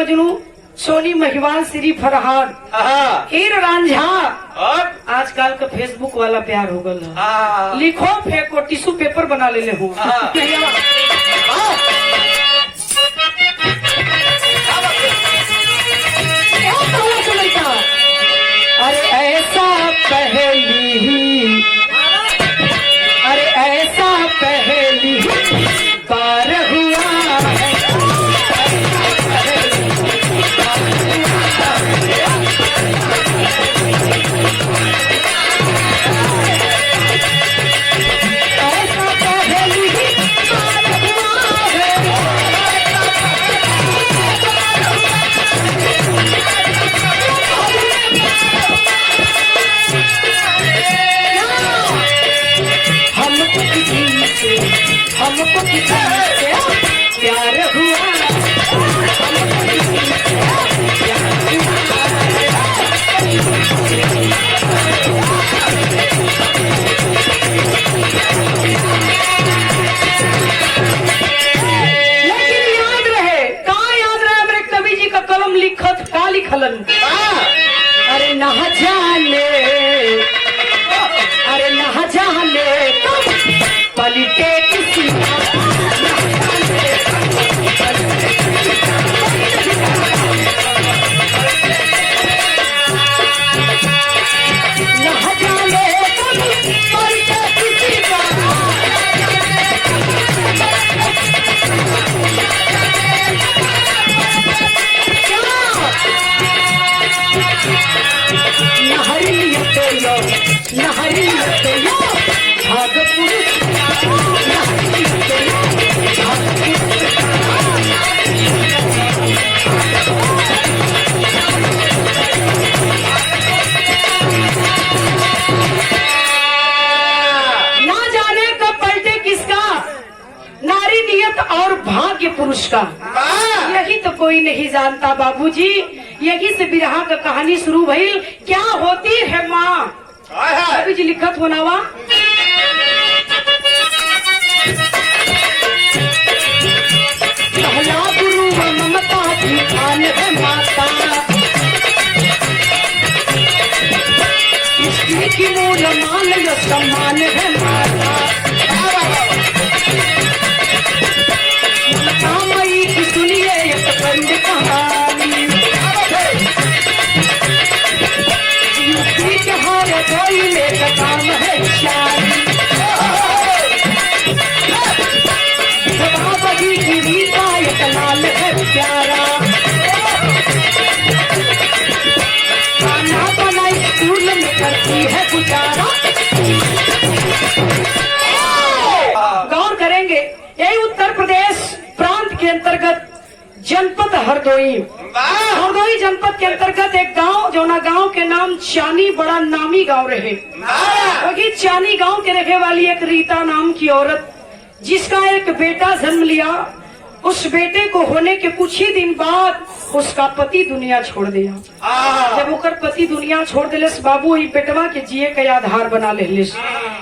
मजनू, सोनी महिवाल, श्री फरहाद, हीर रांझा और आजकल का फेसबुक वाला प्यार हो गल। लिखो फेंको टिश्यू पेपर बना ले हूँ। अरे ऐसा पहली, अरे ऐसा पहली बार हुआ है। हमको किसी से प्यार हुआ, लेकिन याद रहे, कहाँ याद रहे मेरे कवि जी का कलम लिखत का लिखलन। अरे ना जाने, अरे ना जाने पलटे किसी और भाग्य पुरुष का, यही तो कोई नहीं जानता बाबूजी। यही से बिरहा का कहानी शुरू भई। क्या होती है माँ, अभी जी लिखत होनावा। पहला गुरु ममता की खान है माता, स्त्री की मूल मान यो सम्मान है माता। मई की सुनिए एक बंद कहानी, यूपी के हार कोई मेरा काम है शादी। सभापति की रीता एक लाल है प्यारा, खाना बना स्कूल में करती है गुजारा। गौर करेंगे, यही उत्तर प्रदेश प्रांत के अंतर्गत जनपद हरदोई, हरदोई जनपद के अंतर्गत एक गांव, जो ना गांव के नाम चानी, बड़ा नामी गांव रहे। क्योंकि चानी गांव के रहने वाली एक रीता नाम की औरत, जिसका एक बेटा जन्म लिया, उस बेटे को होने के कुछ ही दिन बाद उसका पति दुनिया छोड़ दिया। जब ओकर पति दुनिया छोड़ दिलस, बाबू ही बेटवा के जिए के आधार बना लेलिस।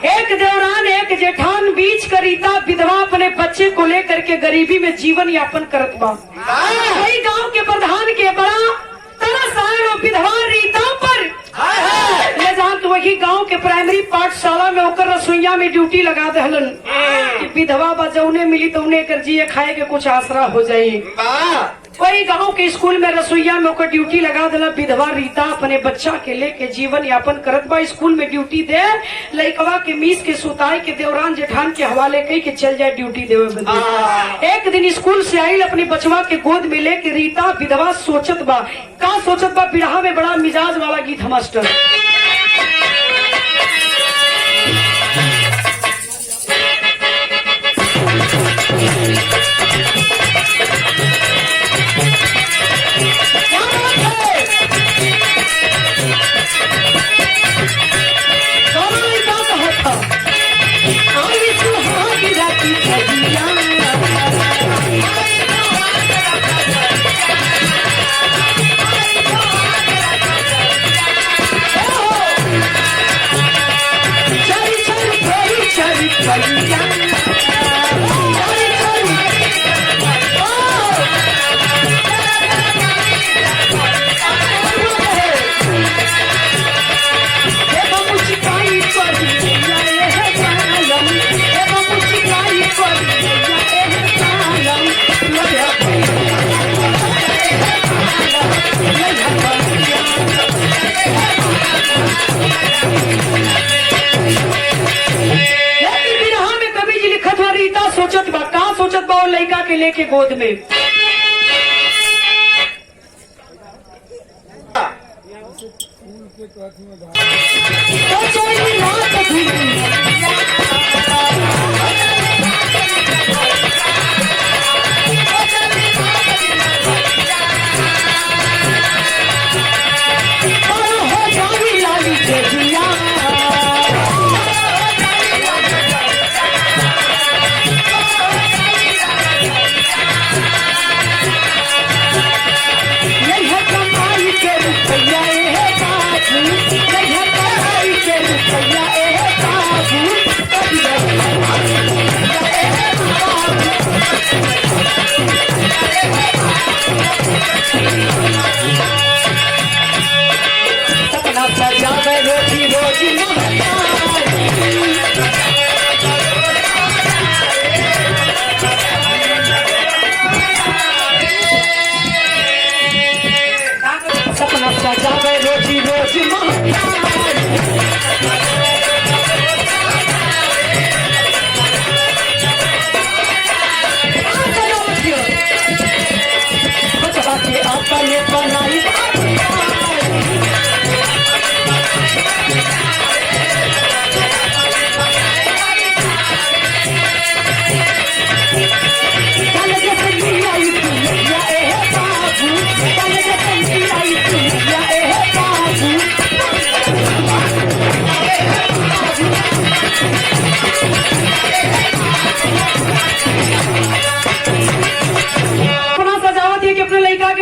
एक देवरान एक जेठान बीच का रीता विधवा अपने बच्चे को लेकर के गरीबी में जीवन यापन करत बा। वही गांव के प्रधान के बड़ा तरस आए वो विधवा रीता पर। ले जाके वही गांव के प्राइमरी पाठशाला में होकर रसोईया में ड्यूटी लगा दहलन कि विधवा बजौने मिली तो उन्हें कर जिए खाए के कुछ आसरा हो जाये। वही गांव के स्कूल में रसोईया में होकर ड्यूटी लगा दिला। विधवा रीता अपने बच्चा के लेके जीवन यापन करत बा। स्कूल में ड्यूटी दे लइकवा के मीस के सुताई के देवरान जेठान के हवाले कई के चल जाए ड्यूटी देवे बदे। एक दिन स्कूल से आई अपने बचवा के गोद में लेके रीता विधवा सोचत बा, का सोचत बा, बिरहा में बड़ा मिजाज वाला गीत मास्टर। के लेके गोद में। रोजी रोजी सपना सजावे रोजी रोजी अपने बनाई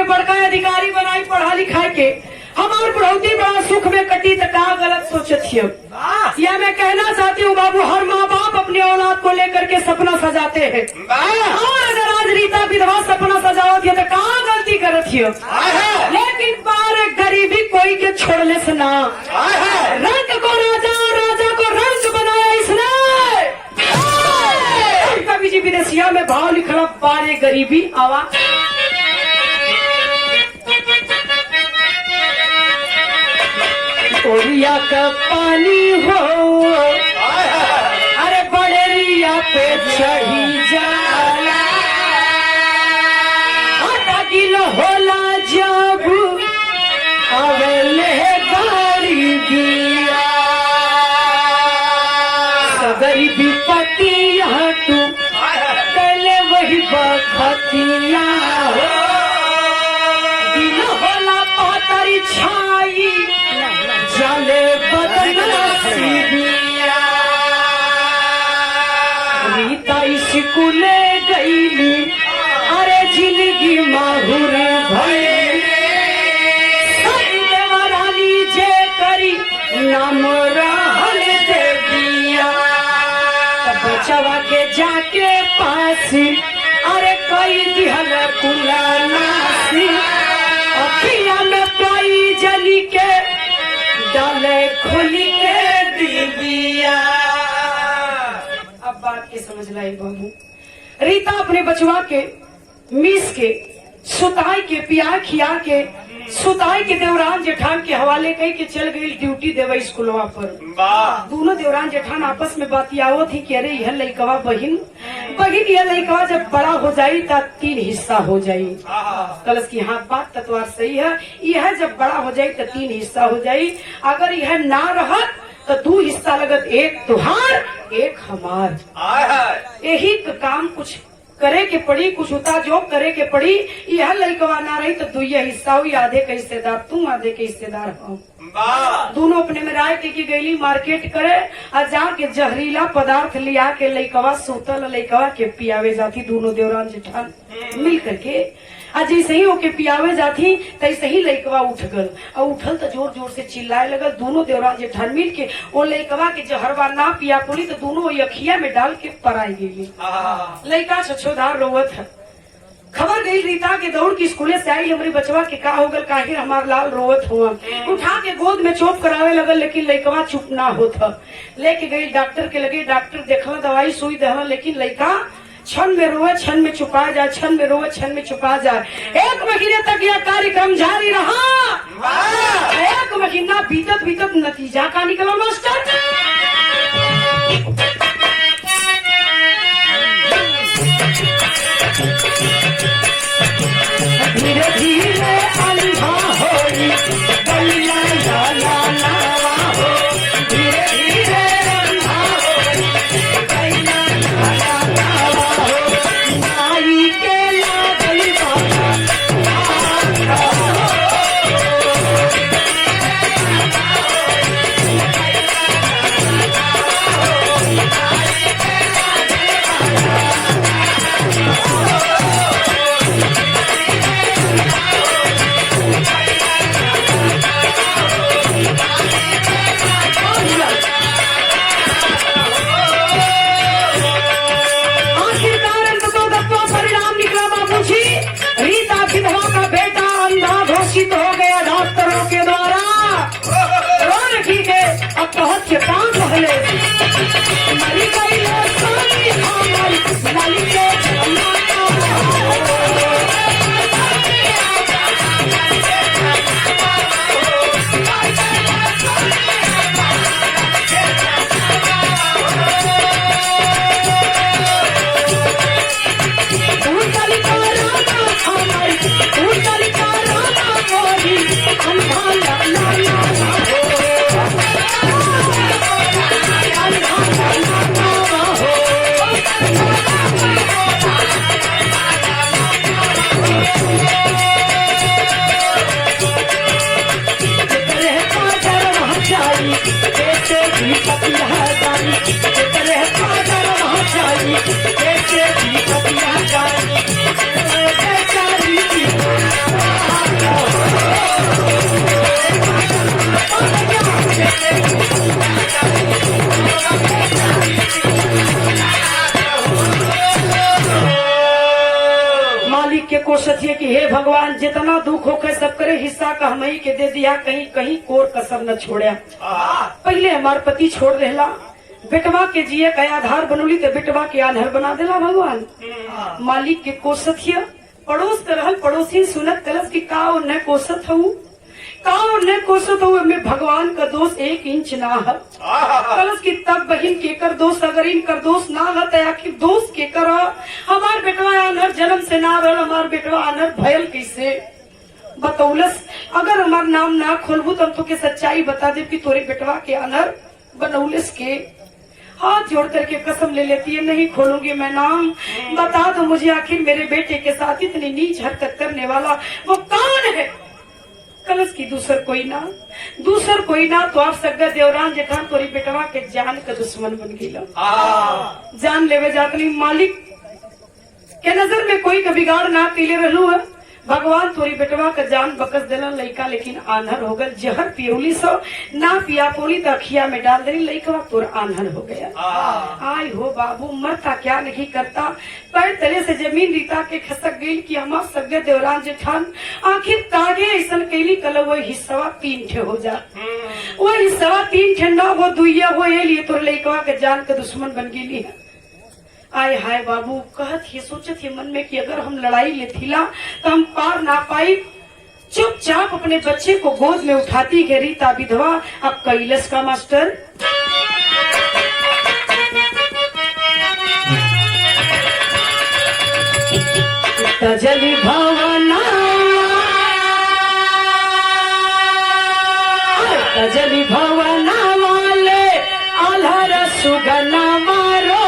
बड़का अधिकारी बनाई पढ़ा लिखा के हमार बुढ़ौती बड़ा सुख में कटी तो का गलत सोचत हियो। या मैं कहना चाहती हूँ बाबू, हर माँ बाप अपने औलाद को लेकर के सपना सजाते हैं। और अगर आज रीता विधवा सपना सजावत है तो कहाँ गलती करत हियो। लेकिन बार गरीबी कोई के छोड़ने से ना, रंग को राजा और राजा को रंग बनाया इसने। कवि जी विदेशिया में भाव लिखला बारे गरीबी आवा ओरिया का पानी हो, अरे बड़े रिया पे चढ़ी जाला, आटा किलो होला जब अवेले गाड़ी दिया, सगरी विपत्तिया तू पहले वही बखतिया, दिन होला पातरी छाई जाले बदला सीबिया, रीता स्कूले गईली, अरे जिंदगी माहुर भई, देवरानी जे करी नाम रहल देविया, बचवा के जाके पास अरे कई दिहल कुलानासी, अखिया में पाई जली के डाले खुली के दिबिया। अब बात के समझ लाई बाबू, रीता अपने बचवा के मीस के सुताई के पिया खिया के सुताई के देवरान जेठान के हवाले कही के चल गई ड्यूटी देवे स्कूलवा पर। दोनों देवरान जेठान आपस में बातियावत थी कि अरे यह लड़कवा बहिन यह लड़कवा जब बड़ा हो जाई तब 3 हिस्सा हो जाई। कलश की हाँ बात तत्वार सही है, यह जब बड़ा हो जाई तो 3 हिस्सा हो जाई, अगर यह ना रहत तो 2 हिस्सा लगत, एक तुहार एक हमार। यही काम कुछ करे के पड़ी, कुछ उता जो करे के पड़ी। यह लड़कवा ना रही तो 2 हिस्सा हुई, आधे के हिस्सेदार तू आधे के हिस्सेदार हम। दोनों अपने में राय के गईली मार्केट करे और जाके जहरीला पदार्थ लिया के लड़कवा सूतल लड़कवा के पियावे जाती। दोनों देवरान जेठान मिल करके आज जैसे ही होके पियावे जाती तैसे ही लड़कवा उठ गल और उठल तो जोर जोर से चिल्लाए लगल। दोनों देवरान जेठान मिल के वो लड़कवा के जहरवा ना पिया पोली तो दोनों अखिया में डाल के पराई गई। लड़का छछोदार रोवत है। खबर गई रीता के दौड़ की स्कूले से आई, हमारी बचवा के का हो गल, काहिर हमार लाल रोवत हुआ। उठा के गोद में चोप करावे लगल, लेकिन लड़कवा चुप ना होता। लेके गई डॉक्टर के लगे, डॉक्टर देखला दवाई सुई दहला, लेकिन लड़का क्षण में रोवे क्षण में छुपा जाए, क्षण में रोवे क्षण में छुपा जाए। 1 महीने तक यह कार्यक्रम जारी रहा। 1 महीना बीतत बीतत नतीजा का निकला मास्टर। अब बहुत से काम पहले मरी गई ले सोनी हमारी मालिक के मालिक के कोशिश है कि हे भगवान जितना दुख होकर सब करे हिस्सा का हम ही के दे दिया, कहीं कहीं कोर कसर न छोड़ा। पहले हमार पति छोड़ देला, बेटवा के जिये का आधार बनोली तो बेटवा के आधार बना देला भगवान। मालिक के कोशिश है पड़ोस कर रहल पड़ोसी सुनत कलस की का न कोसत हूँ का न कोसत हूँ में भगवान का दोष 1 इंच ना है। कलस की तब बहिन के कर दोष अगर इनकर दोष ना है तो आखिर दोष के कर हमार बेटवा अनर जन्म से ना रहल, हमार बेटवा अनर भयल कैसे बतौलस। अगर हमार नाम ना खोलबू तो हम तो के सच्चाई बता दे कि तोरे बेटवा के अनर बनौलस के। हाथ जोड़ करके कसम ले लेती है नहीं खोलूंगी मैं नाम, बता दो मुझे आखिर मेरे बेटे के साथ इतनी नीच हरकत करने वाला वो कौन है। कलश की दूसर कोई ना तो आप सगा देवरान जेठान तोरी बेटवा के जान का दुश्मन बन गई। जान लेवे जातनी मालिक के नजर में कोई का बिगाड़ ना पीले रहलू है। भगवान तोरी बेटवा का जान बकस दिला लइका लेकिन आन्हर हो गल। जहर पियोली सो ना पिया पोली तो अखिया में डाल देनी लइका तोर आन्हर हो गया। आय हो बाबू मरता क्या नहीं करता, पैर तले से जमीन रीता के खसक गई कि हमार सगे देवरान जेठान आखिर तागे ऐसा कैली कल वो हिस्सा 3 ठे हो जा। वो हिस्सा 3 ठंडा वो दुइया वो ये लिए तोर लइका के जान का दुश्मन बन गेली है। आय हाय बाबू कहत ही सोचत ही मन में कि अगर हम लड़ाई ले थीला तो हम पार ना पाई। चुपचाप अपने बच्चे को गोद में उठाती है रीता विधवा। अब कैलस का मास्टर तजली भवना तजली भवना वाले आल्हर सुगना मारो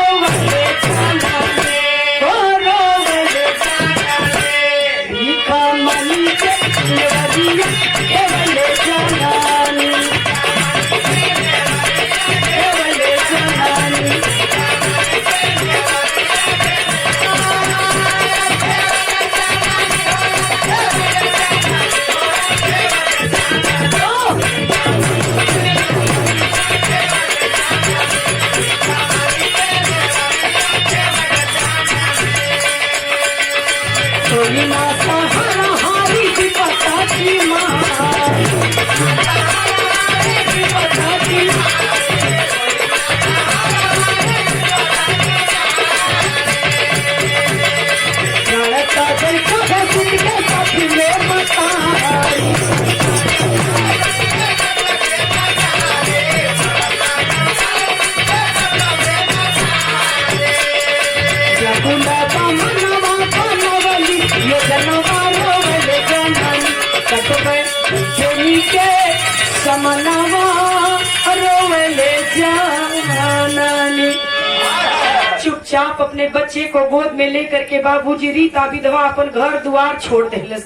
चुपचाप अपने बच्चे को गोद में लेकर के बाबूजी रीता विधवा अपन घर द्वार छोड़ देलस,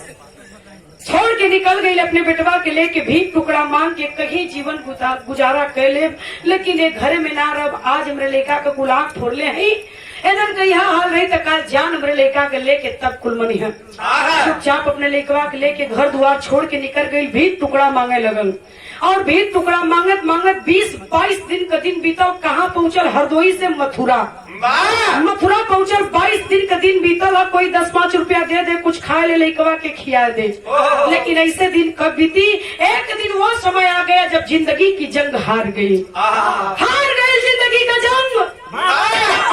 छोड़ के निकल गई अपने बेटवा के लेके भीख टुकड़ा मांग के कहीं जीवन गुजारा कर ले। लेकिन एक घर में ना रब आज हमरे लेका का गुलाम छोड़ ले है एदन का यहाँ हाल रही तो कल जान हमरे लेका के लेके तब कुलमनी है। चुपचाप अपने लेकवा के लेके घर द्वार छोड़ के निकल गई भीख टुकड़ा मांगे लगल। और भी टुकड़ा मांगत मांगत 20-22 दिन का दिन बीता। कहाँ पहुँचल? हरदोई से मथुरा। मथुरा पहुँचल, 22 दिन का दिन बीतल। कोई 10-5 रुपया दे दे, कुछ खाए ले लइकवा के खिया दे। लेकिन ऐसे दिन कब बीती? एक दिन वो समय आ गया जब जिंदगी की जंग हार गई। हार गई जिंदगी का जंग।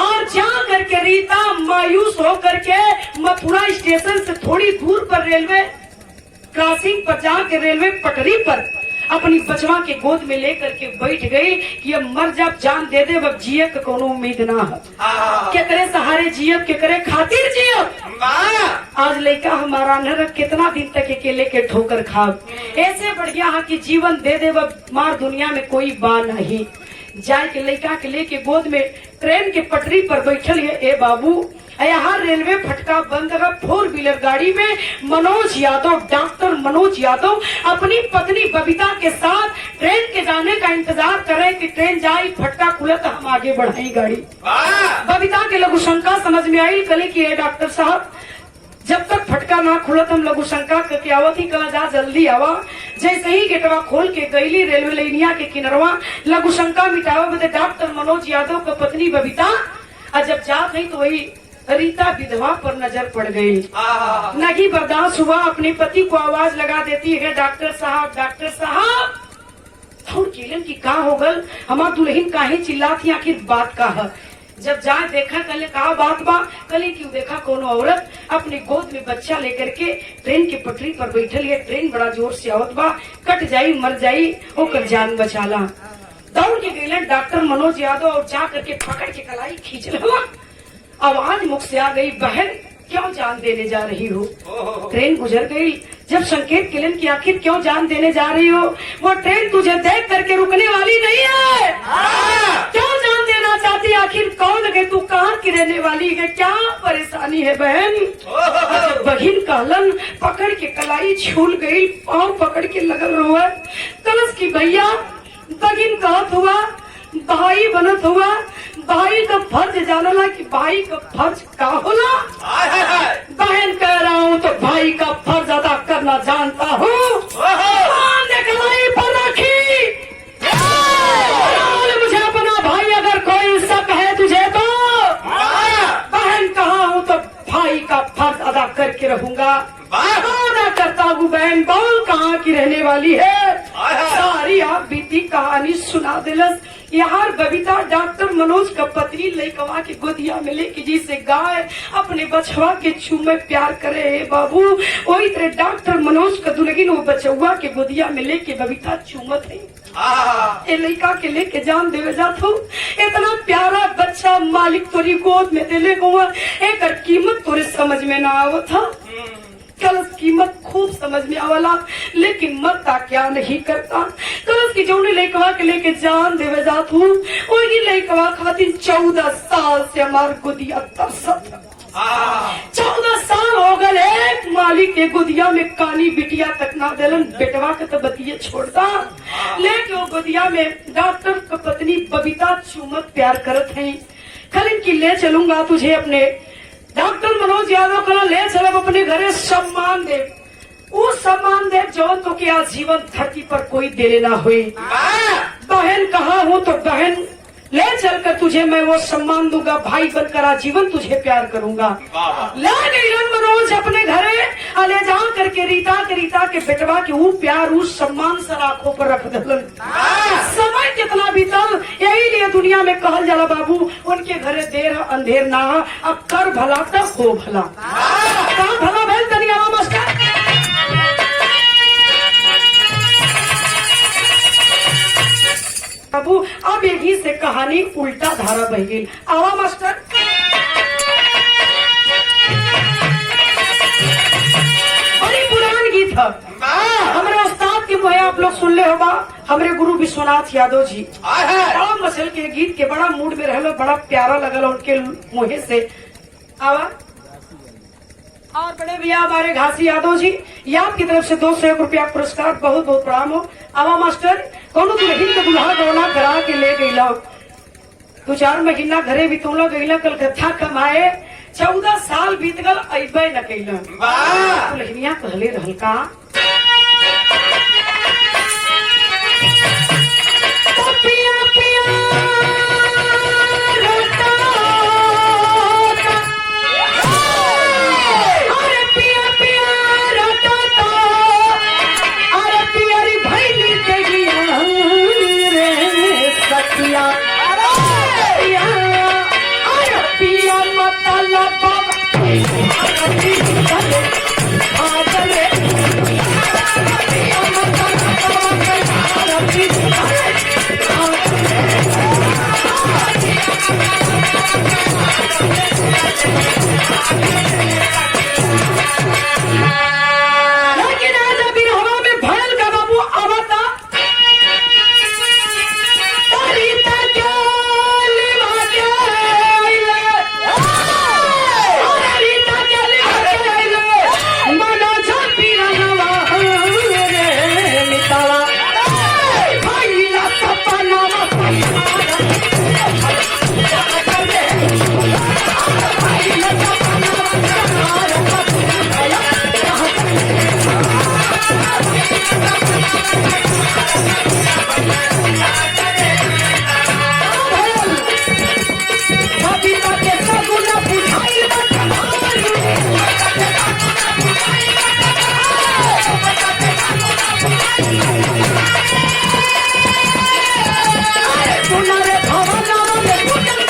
और जा करके रीता मायूस होकर के मथुरा स्टेशन से थोड़ी दूर पर रेलवे क्रॉसिंग पर जाके रेलवे पटरी पर अपनी बचवा के गोद में लेकर के बैठ गई कि अब मर जा, जान दे दे, अब जिये का कोनो उम्मीद ना है। क्या करे सहारे जियब, क्या करे खातिर जियब। आज लड़का हमारा न कितना दिन तक अकेले के ठोकर खाब। ऐसे बढ़िया है कि जीवन दे दे, अब मार दुनिया में कोई बा नहीं। जाए के लड़का के लेके गोद में ट्रेन के पटरी पर बैठल है। ए बाबू, यहाँ रेलवे फटका बंद है। 4 व्हीलर गाड़ी में मनोज यादव, डॉक्टर मनोज यादव अपनी पत्नी बबीता के साथ ट्रेन के जाने का इंतजार करे कि ट्रेन जाए, फटका खुले तो हम आगे बढ़ाई गाड़ी। बबीता के लघु शंका समझ में आई। कले की डॉक्टर साहब, जब तक फटका ना खुला हम लघु शंका करके आवत ही कला जा, जल्दी आवा। जैसे ही गेटवा खोल के गईली रेलवे लाइनिया के किनरवा, लघु शंका मिटावा बदे डॉक्टर मनोज यादव का पत्नी बबीता। और जब जात नहीं तो वही रीता विधवा पर नजर पड़ गई। नहीं बर्दाश्त हुआ, अपने पति को आवाज लगा देती है, डॉक्टर साहब, डॉक्टर साहब। और केलन की का हो गल, हमार दुल्हन काहे चिल्लाती, आखिर बात का है। जब जाए देखा, कल का बात बा, कल क्यों देखा कोनो औरत अपने गोद में बच्चा लेकर के ट्रेन के पटरी पर बैठल है। ट्रेन बड़ा जोर से आवत बा, कट जाई मर जाई, होकर जान बचाला। दौड़ के गईलन डॉक्टर मनोज यादव और जा करके पकड़ के कलाई खींच ला। आवाज मुख से आ गई, बहन क्यों जान देने जा रही हो? ट्रेन गुजर गई। जब संकेत किलन की आखिर क्यों जान देने जा रही हो? वो ट्रेन तुझे देख करके रुकने वाली नहीं है। क्यों जान देना चाहती? आखिर कौन है तू? कहाँ की रहने वाली है? क्या परेशानी है बहन? बहिन कहलन, पकड़ के कलाई छूल गई, पाँव पकड़ के लगल रोए। कलश की भैया, बहिन कहत हुआ, भाई बनत हुआ, भाई का फर्ज जानला कि भाई का फर्ज का होला। बहन कह रहा हूँ तो भाई का फर्ज अदा करना जानता हूँ। पर रखी मुझे अपना भाई, अगर कोई शक है तुझे तो बहन कहा हूँ तो भाई का फर्ज अदा करके रहूंगा। अदा करता हूँ बहन, बोल कहाँ की रहने वाली है? सारी आप बीती कहानी सुना दिलस। यार बबीता डॉक्टर मनोज का पत्नी लइकवा के गोदिया में लेके जिसे गाय अपने बछवा के चूमे प्यार करे। हे बाबू, वही तरह डॉक्टर मनोज का दुल्हन वो बचुआ के गोदिया में लेके बबीता चूमत है। ए लइका के लेके जान देवे जात हो। इतना प्यारा बच्चा मालिक तोरी गोद में देले हुआ, एक कीमत तोरे समझ में ना आवत था। कलश कीमत खूब समझ में आवला, लेकिन मरता क्या नहीं करता। कलश की जौने लइकवा के लेके जान देवे जात हूँ, वही लइकवा खातिर 14 साल से हमार गुदिया तरसत। 14 साल हो गए, एक मालिक के गुदिया में काली बिटिया तक ना दिलन। बेटवा के तो बतिये छोड़ता, लेकिन वो गुदिया में डॉक्टर का पत्नी बबीता चूमत प्यार करत है। कल इनकी ले चलूंगा तुझे अपने डॉक्टर मनोज यादव को ले चलब अपने घरे, सम्मान दे, वो सम्मान दे जो तो क्या जीवन धरती पर कोई दे लेना हुई। बहन कहा हूँ तो बहन ले चलकर तुझे मैं वो सम्मान दूंगा, भाई बनकर आजीवन तुझे प्यार करूंगा। ले गई मनोज अपने घरे, ले जा करके रीता के बेटवा के वो प्यार उस सम्मान से आंखों पर रख दलन। समय कितना बीतल, यही लिए दुनिया में कहल जाला बाबू, उनके घरे देर अंधेर ना, अब कर भला तब हो भला। कहाँ भला भेल तनी आवा मास्टर। बाबू अब यही से कहानी उल्टा धारा बह गई। आवा मास्टर। बड़ी पुरान गीत है, हमारे उस्ताद के मुहे आप लोग सुन ले होगा, हमारे गुरु विश्वनाथ यादव जी। बड़ा मसल के गीत के बड़ा मूड में रहलो, बड़ा प्यारा लगल उनके मुहे से। आवा और बड़े भैया हमारे घासी यादव जी, ये आपकी तरफ से 201 रुपया पुरस्कार, बहुत बहुत प्रणाम हो। आवा मास्टर, कोनो दुल्हन का दुल्हा गौना करा के ले गई, 2-4 महीना घरे बितौला गईला, कलकत्ता कमाए, 14 साल बीत गल, अबे न कैला। दुल्हनिया कहले रहल का लेकिन आज बिरहवा में भयल का बाबू आवता रीता क्या लिवा के आइले, रीता क्या लिवा के आइले, मना छपी रंगवा रे मितावा भइला सपना कविता के सगुना बुझाई सुनारे भवना में कुटल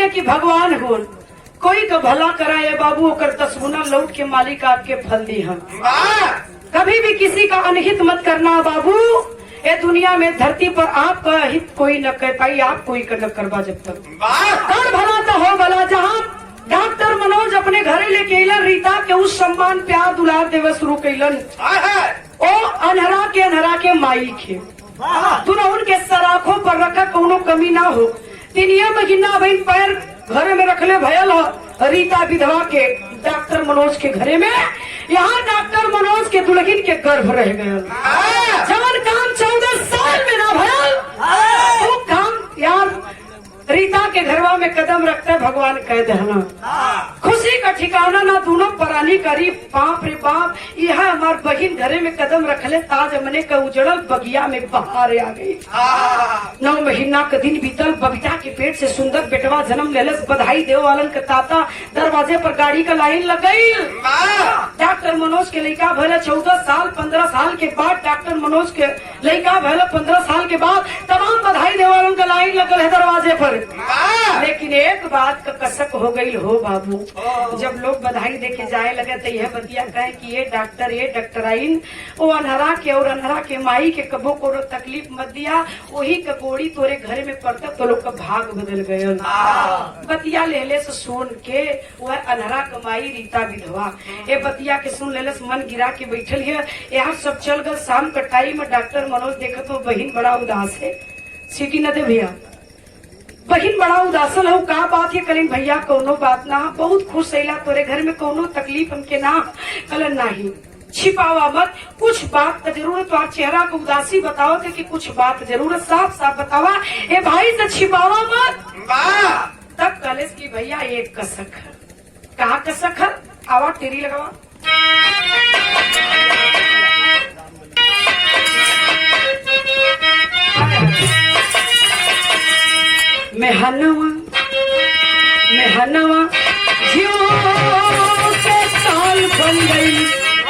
कि भगवान हो कोई का भला कराए बाबू ओकर 10 गुना लौट के मालिक आपके फल दी हम। कभी भी किसी का अनहित मत करना बाबू। ये दुनिया में धरती पर आपका हित कोई न कर पाई, आप कोई न करवा जब तक। कौन भला तो हो भला। जहाँ डॉक्टर मनोज अपने घरे लेके अलन रीता के उस सम्मान प्यार दुलार देवे शुरू कैलन ओ अनहरा के माई के तुना उनके सराखों पर रखा कोनो कमी ना हो। 3 महीना बहन पैर घरे में रखले भयल रीता विधवा के डॉक्टर मनोज के घरे में। यहाँ डॉक्टर मनोज के दुल्हन के गर्भ रह गए। जवन काम 14 साल में ना भयल वो काम यार रीता के घरवा में कदम रखते भगवान कह देना। खुशी का ठिकाना ना दोनों परानी करी। बाप रे बाप यह हमार बहिन घरे में कदम रखले ताज मने का उजड़ल बगिया में बहार आ गई। 9 महीना का दिन बीतल। बबीता के पेट से सुंदर बेटवा जन्म लेलस। बधाई देव वालन के ताता दरवाजे पर गाड़ी का लाइन लग गई। डॉक्टर मनोज के लड़का भले 14 साल 15 साल के बाद डॉक्टर मनोज के लड़का भले 15 साल के बाद तमाम बधाई देव वालन का लाइन लगल है दरवाजे पर। लेकिन एक बात का कसक हो गई हो बाबू। जब लोग बधाई देके जाए लगे तो यह बतिया कहे कि ये डॉक्टर आइन वो अनहरा के और अनहरा के माई के कबो को तकलीफ मत दिया। वही ककोड़ी तोरे घरे में पड़ता तो लोग का भाग बदल गए। बतिया लेले से सुन के वह अनहरा कमाई रीता विधवा ये बतिया के सुन लेले मन गिरा के बैठल है। यहाँ सब चल गए। शाम का टाइम में डॉक्टर मनोज देखा तो बहिन बड़ा उदास है। सीटी न दे भैया बहिन बड़ा उदासन हो। का बात है कलिन भैया कोनो बात ना बहुत खुश हैला तोरे घर में कोनो तकलीफ हमके ना कलन नहीं। छिपावा मत कुछ बात का जरूरत। तो चेहरा को उदासी बताओ कि कुछ बात जरूरत साफ साफ बतावा। ए भाई से छिपावा मत। तब कलेस की भैया एक कसक है। कहा कसक है आवाज तेरी लगावा। मेहनवा जियो के साल बन गई।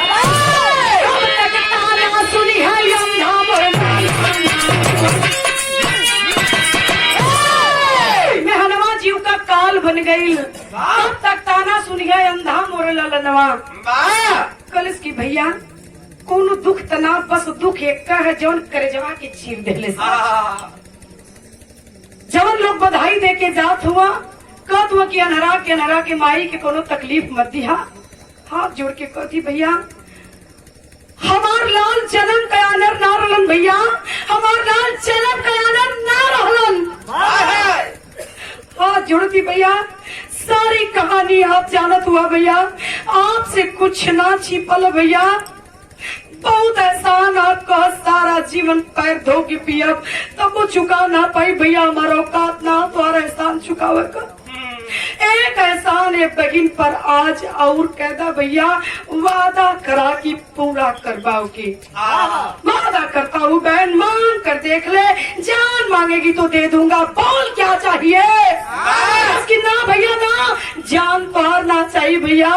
अब तक ताना सुनी है यमुना मेहनवा जीव का काल बन गई। अब तक ताना सुनी है अंधा मोर ललनवा। कलिस की भैया कोनो दुख तनाव बस दुख एक है जौन करेजवा के चीर देले। जवन लोग बधाई दे के जात हुआ कहत हुआ कि अनहरा के माई के कोनो तकलीफ मत दिया। हाथ जोड़ के कहती भैया हमार लाल जन्म कयानर ना रहलन। भैया हमार लाल जन्म कयानर ना रहलन। हाथ जोड़ती भैया सारी कहानी आप जानत हुआ भैया। आपसे कुछ ना छिपल भैया। बहुत एहसान आपका सारा जीवन पैर धो के पियब तब वो चुका ना पाई भैया। हमारा औकात ना तुम्हारा एहसान चुकावे का। एक एहसान है बगिन पर आज और कहता भैया वादा करा कि पूरा करवाओगे। वादा करता हूँ बहन, मांग कर देख ले, जान मांगेगी तो दे दूंगा, बोल क्या चाहिए। इसकी ना भैया ना, जान पार ना चाहिए भैया,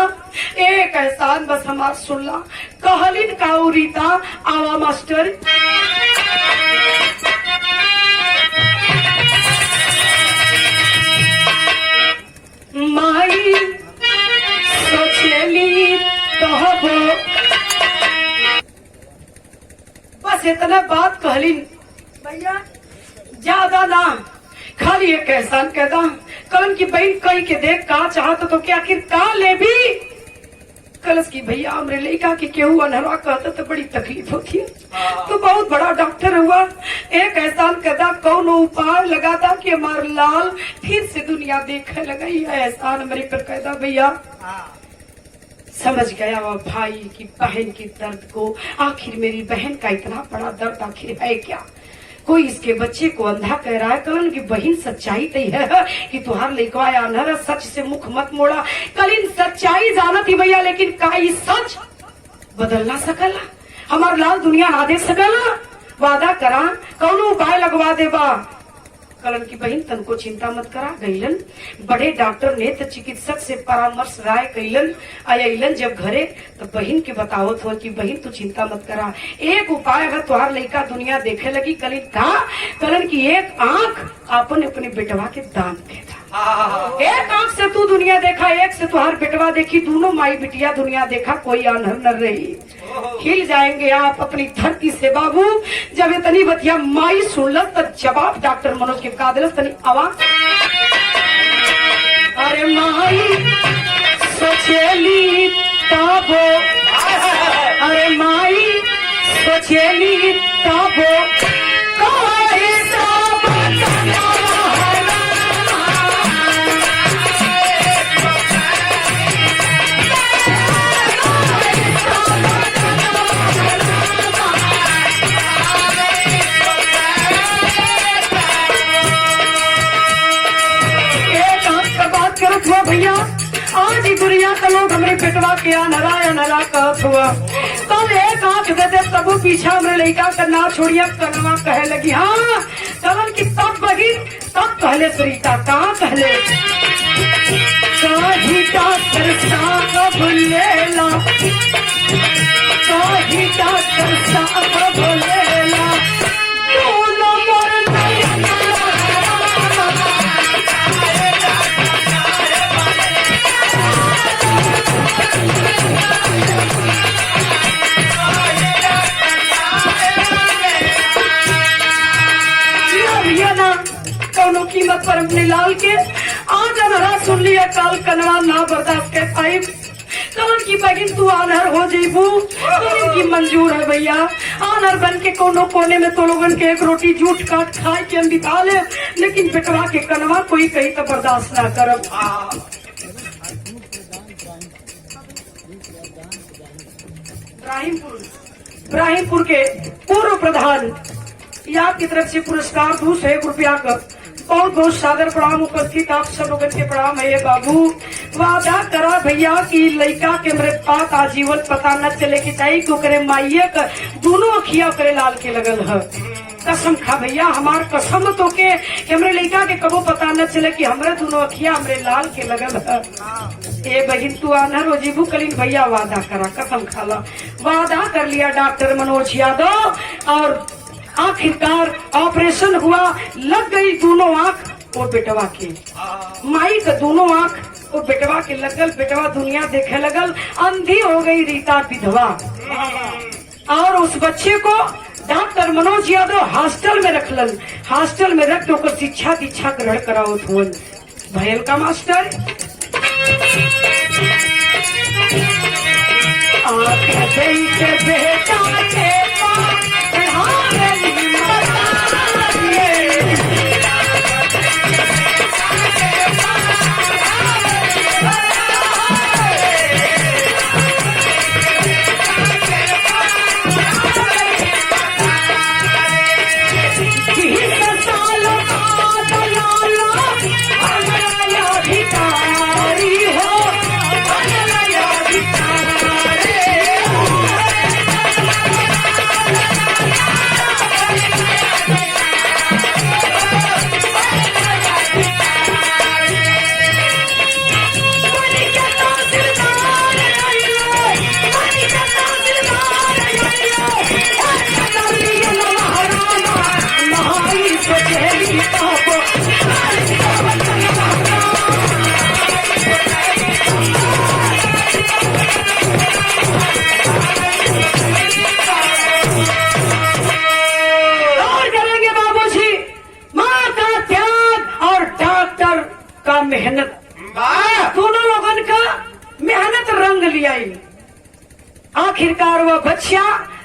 एक एहसान बस हमार सुन ला। कहलिन का रीता आवा मास्टर। माई सोचेली कहबो, बस इतना बात कहलिन भैया, ज्यादा ना, खाली एक एहसान कहता। कलन की बहन कही के देख का चाहत तो क्या आखिर का ले भी। कलश की भैया हमरे लड़का के केहू अनहरा कहता तो बड़ी तकलीफ होती है, तो बहुत बड़ा डॉक्टर हुआ, एक एहसान कहता कौन उपाय लगाता कि हमार लाल फिर से दुनिया देखने लगा। यह एहसान मेरे पर कहता भैया समझ गया वो भाई की बहन की दर्द को, आखिर मेरी बहन का इतना बड़ा दर्द आखिर है क्या। कोई इसके बच्चे को अंधा कह रहा है, कलन की बहन सच्चाई तय है कि तुहार लड़का अनहर, सच से मुख मत मोड़ा। कलिन सच्चाई जाना थी भैया, लेकिन का सच बदल ना सकला, हमार लाल दुनिया ना दे सकला। वादा करा कौन उपाय लगवा देबा। कलन की बहन तन को चिंता मत करा, गईलन बड़े डॉक्टर ने तो चिकित्सक से परामर्श राय कैलन। आयलन जब घरे तो बहन के बतावत हो कि बहन तू चिंता मत करा, एक उपाय है, तुहार लड़का दुनिया देखे लगी। कलिन का कलन की एक आंख अपन अपने बेटवा के दान देता, एक आंख से तू दुनिया देखा, एक से तुहार बेटवा देखी, दोनों माई बिटिया दुनिया देखा, कोई अनहर न रही। हिल जाएंगे आप अपनी धरती से बाबू। जब इतनी बतिया माई सुनल तब जवाब डॉक्टर मनोज के का दिल तनी आवाज। अरे माई सोचेली ताबो, अरे माई सोचेली ताबो, भैया आज ही दुनिया का लोग हमरे पेटवा के अनहरा कहत हुआ, तब एक आंख दे दे तब पीछा हमरे लड़का का ना छोड़िया कनवा कहे लगी। हाँ कलन की तब बगी तब कहले सरिता कहाँ कहले काही डॉक्टर साहब लेला, काही डॉक्टर साहब लेला, कीमत पर अपने लाल के आज अनहरा सुन लिया, काल कनवा ना बर्दाश्त कर पाई। कलन की बगिन तू अनहर हो जेबू, कलन की मंजूर है भैया। अनहर बन के कोनो कोने में तो लोगन के एक रोटी जूठ काट खाए के हम बिता ले, लेकिन बेटवा के कनवा कोई कहीं तो बर्दाश्त ना करब। इब्राहिमपुर के पूर्व प्रधान या की तरफ से पुरस्कार 201 रुपया का बहुत बहुत सादर प्रणाम। उपस्थित आप सब लोगों के प्रणाम है। ये बाबू वादा करा भैया कि लड़का के मेरे पास आजीवन पता न चले कि चाहिए क्यों करे माइये का दोनों अखिया करे लाल के लगल है। कसम खा भैया हमार कसम तो के हमरे लड़का के कबो पता न चले कि हमरे दोनों अखिया हमरे लाल के लगल है। ए बहिन तू आना रोजीबू कलिन भैया वादा करा, कसम खाला वादा कर लिया डॉक्टर मनोज यादव। और आखिरकार ऑपरेशन हुआ, लग गई दोनों आंख और बेटवा के, माई का दोनों आंख और बेटवा के लगल। बेटवा दुनिया देखे लगल, अंधी हो गई रीता विधवा। और उस बच्चे को डॉक्टर मनोज यादव हॉस्टल में रखलन, हॉस्टल में रख तो शिक्षा दीक्षा ग्रहण कराओ थोन भैल का मास्टर। बेटा के का मेहनत, दोनों लोगों का मेहनत रंग लिया। आखिरकार वह बच्चा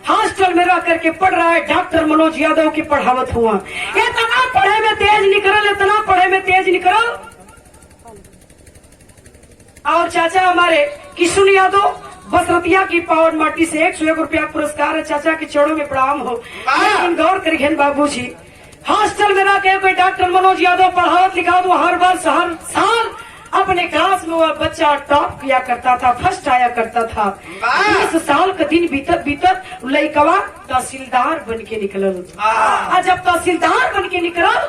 हॉस्टल में रह करके पढ़ रहा है। डॉक्टर मनोज यादव की पढ़ावत हुआ। इतना पढ़े में तेज निकल, इतना पढ़े में तेज निकल। और चाचा हमारे किशुन यादव बसरतिया की पावन माटी से 101 रुपया पुरस्कार है। चाचा के चरणों में प्रणाम हो। लेकिन गौर करिए बाबू जी, हॉस्टल में रह के कोई डॉक्टर मनोज यादव पढ़ावत लिखा तो हर वर्ष हर साल अपने क्लास में वह बच्चा टॉप किया करता था, फर्स्ट आया करता था। 20 साल का दिन बीतत बीतत लड़कवा तहसीलदार बन के निकलल। जब तहसीलदार बन के निकलल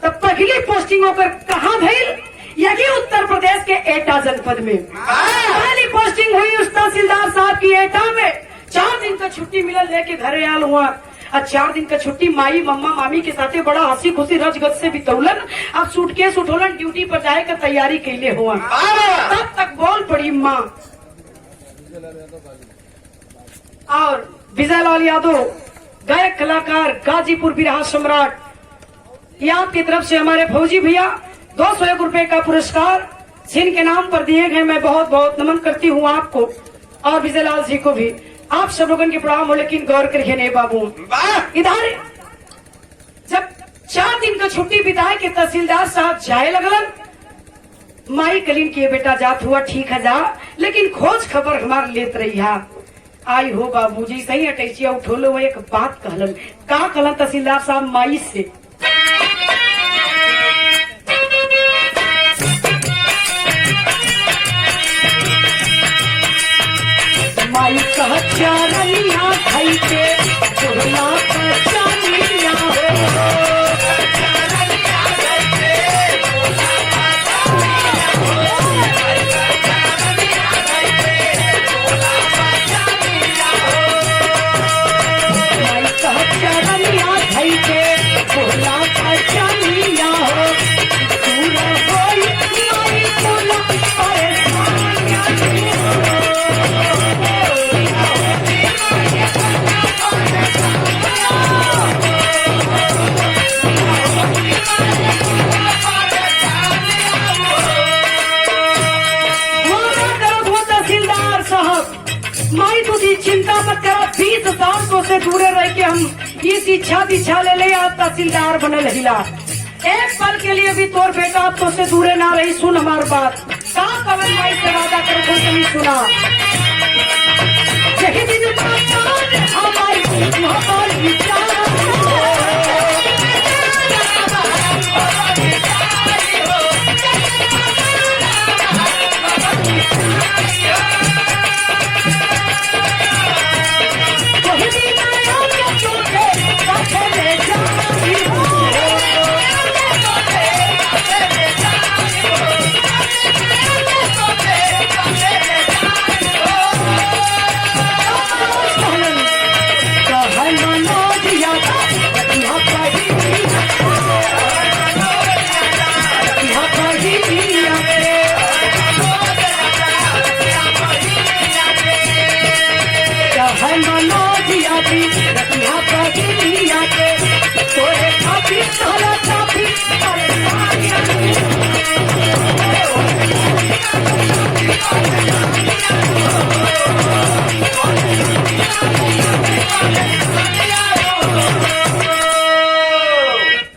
तब पहली पोस्टिंग होकर कहाँ भइल? यही उत्तर प्रदेश के एटा जनपद में पहली पोस्टिंग हुई उस तहसीलदार साहब की एटा में। 4 दिन का छुट्टी मिलल, लेके घरे आल हुआ। और 4 दिन का छुट्टी माई मम्मा मामी के साथे बड़ा हंसी खुशी रजगज से बितौलन। अब सूटकेस उठौलन, ड्यूटी पर जाए का तैयारी कैले हुआ। तब तक बोल पड़ी माँ और विजयलाल यादव गायक कलाकार गाजीपुर बिरहा सम्राट, याद की तरफ से हमारे फौजी भैया 201 रुपए का पुरस्कार जिनके नाम पर दिए गए। मैं बहुत बहुत नमन करती हूँ आपको और विजयलाल जी को भी। आप सब लोगों की प्रणाम हो। लेकिन गौर करिए ने बाबू, इधर जब 4 दिन का छुट्टी बिताए के तहसीलदार साहब जाए लगलन, माई कलीन किए बेटा जात हुआ ठीक है जा, लेकिन खोज खबर हमार लेत रही है। आई हो बाबू जी सही अटैचिया उठो लो। वो एक बात कहलन, का कहलन तहसीलदार साहब माई से? माई कह चारनिया खाई के चोला का चानिया हो। माई कह चारनिया खाई के चोला का चानिया हो। पूरा कोई माई बोला परेशानिया माई तुझी चिंता मत करा। 20 साल तो से दूरे रह के हम इस इच्छा दीक्षा ले ले आज तहसीलदार बनल हिला। एक पल के लिए भी तोर बेटा अब तो से दूरे ना रही। सुन हमार बात, का कवन माई से वादा कर नहीं सुना। यही दिन हमारी विचार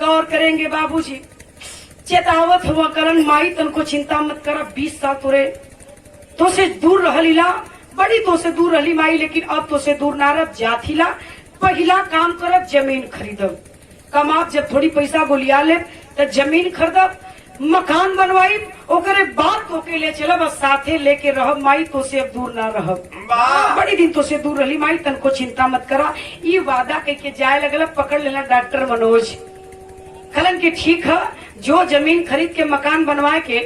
गौर करेंगे बाबूजी। चेतावत हुआ करन माई तनको चिंता मत कर। 20 साल तोरे तो से दूर रहलीला, बड़ी तो से दूर रही माई, लेकिन अब तो से दूर ना रह जाथिला। पहला काम करब जमीन खरीदब, कमाब जब थोड़ी पैसा गोलिया ले तो जमीन खरीदब, मकान बनवाई, ओकरे बाद तो के ले चलब, साथे लेके रहब माई। तो से अब दूर ना रहब, बड़ी दिन तो से दूर रही माई, तनको चिंता मत करा। ये वादा कह के जाए लगल, पकड़ लेना डॉक्टर मनोज। खलन के ठीक है, जो जमीन खरीद के मकान बनवा के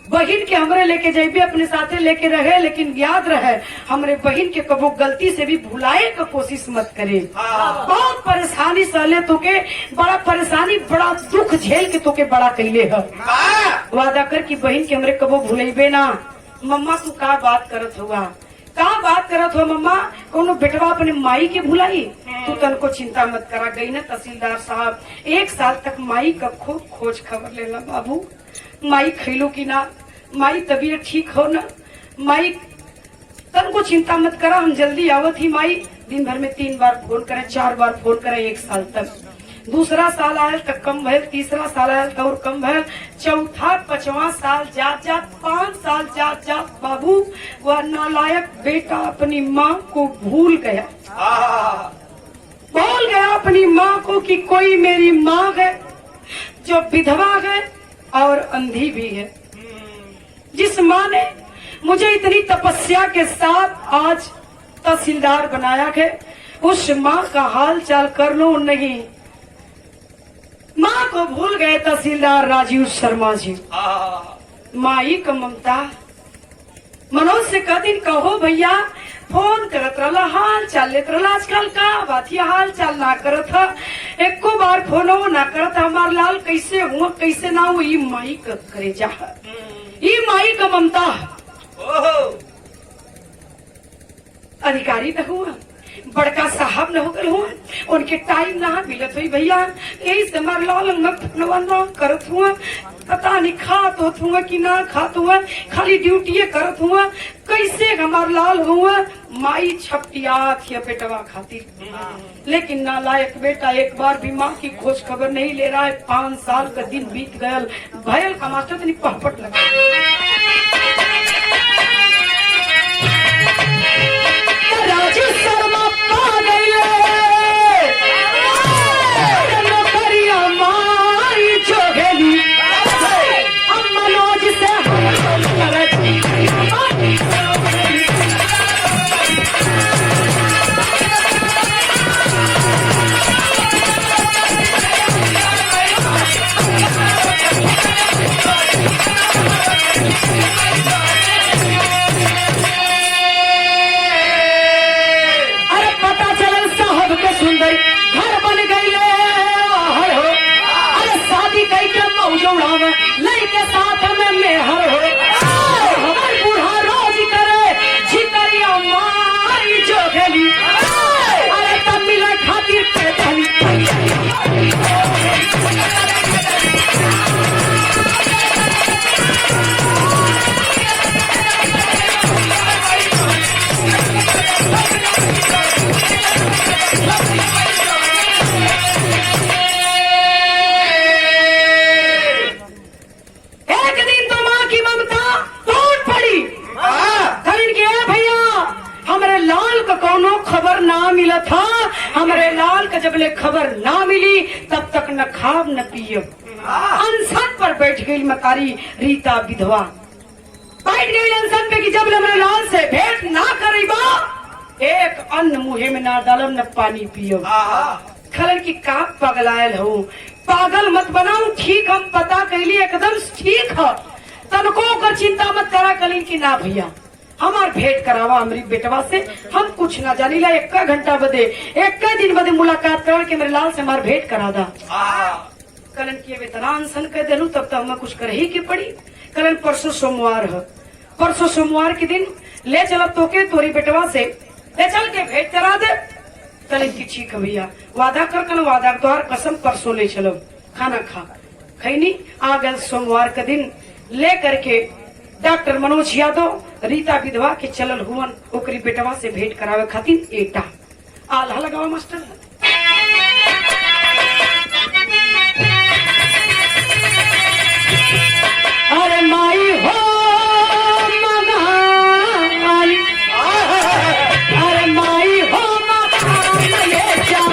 बहन के हमरे लेके जाइबे, अपने साथे लेके रहे, लेकिन याद रहे हमरे बहन के कबो गलती से भी भुलाए का कोशिश मत करे। बहुत परेशानी सहले तोके, बड़ा परेशानी बड़ा दुख झेल के तोके बड़ा कैले है। वादा कर कि बहन के हमरे कबो भुलेबे ना। मम्मा तू का बात करत हुआ, का बात करत हो मम्मा, कोनो बेटवा अपने माई के भुलाई? तू तनको चिंता मत करा। गई ना तहसीलदार साहब, 1 साल तक माई का खूब खोज खबर लेला बाबू। माई खैलो की ना, माई तबीयत ठीक हो ना, माई तनको चिंता मत करा, हम जल्दी आवत ही। माई दिन भर में 3 बार फोन करे, 4 बार फोन करे 1 साल तक। दूसरा साल आयल तक कम भयल, तीसरा साल आयल तो और कम भयल, चौथा 5वां साल जात जात 5 साल जात जात बाबू वह नालायक बेटा अपनी माँ को भूल गया। बोल गया अपनी माँ को कि कोई मेरी माँ है जो विधवा है और अंधी भी है। जिस माँ ने मुझे इतनी तपस्या के साथ आज तहसीलदार बनाया है, उस माँ का हाल चाल कर लो नहीं। माँ को भूल गए तहसीलदार राजीव शर्मा जी। माई का ममता मनोज से कदिन कहो भैया फोन करत रहा, हाल चाल लेत रहा। आजकल का बात ये हाल चाल ना करत है, एको बार फोनो ना करत। हमार लाल कैसे हुआ कैसे ना हुआ, ये माई का करे जा, ये माई का ममता। अधिकारी न हुआ, बड़का साहब न होकर हुआ, उनके टाइम ना मिलत हुई भैया। यही से हमार लाल न करत हुआ, पता नहीं खात होत हुआ कि ना खात हुआ, खाली ड्यूटी करत हुआ। कैसे हमार लाल हुआ, माई छपटियात है बेटवा खातिर। लेकिन नालायक बेटा एक बार भी माँ की खोज खबर नहीं ले रहा है। 5 साल का दिन बीत गयल, भयल का मास्टर तो नहीं पहपट लगा। राजीव शर्मा पा गई नौकरिया माई जोगेली, हम मनोज से लड़के साथ में मेहर हो, हमार बूढ़ा रोज करे झिकरिया माई जोगेली। अरे तब मिले खातिर के दहली था। हमारे लाल का जब ले खबर ना मिली तब तक न खाब न पियो। अनशन पर बैठ गई मतारी रीता विधवा, बैठ गई अनशन पे कि जब ले हमारे लाल से भेंट ना करीबा, एक अन्न मुहे में ना डालम न पानी पियो। खलन की का पगलायल हो, पागल मत बनाऊ, ठीक हम पता कैली एकदम ठीक है, तनको कर चिंता मत करा। कलिन की ना भैया हमार भेंट करावा हमारी बेटवा से, हम कुछ ना जानी ला। 1 घंटा बदे 1 दिन बदे मुलाकात कर के मेरे लाल से हमार भेंट करा दा। कलन की इतना अनशन कर देलू तब तो हमें कुछ कर ही की पड़ी। कलन परसों सोमवार है, परसों सोमवार के दिन ले चल तोके तोरी बेटवा से ले चल के भेंट करा दे। कलन की ठीक है भैया, वादा कर कल, वादा तोहार कसम परसों ले चलो। खाना खा खैनी आ गल सोमवार के दिन ले करके डॉक्टर मनोज यादव रीता विधवा के चलल हुवन ओकरी बेटवा से भेंट करावे खातिर। एटा आल्हा लगावा मास्टर। अरे माई हो मगाई, अरे माई हो मगाई, ले जा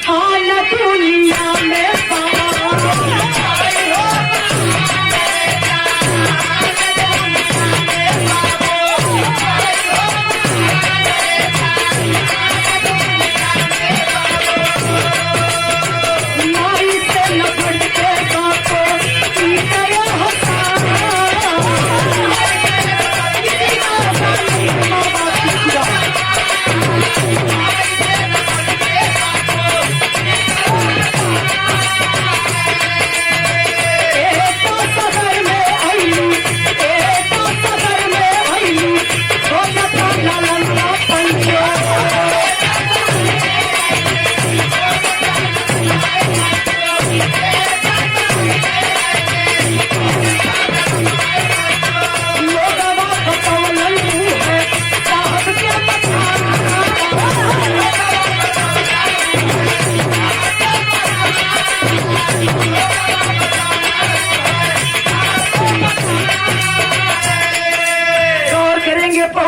हाल दुनिया में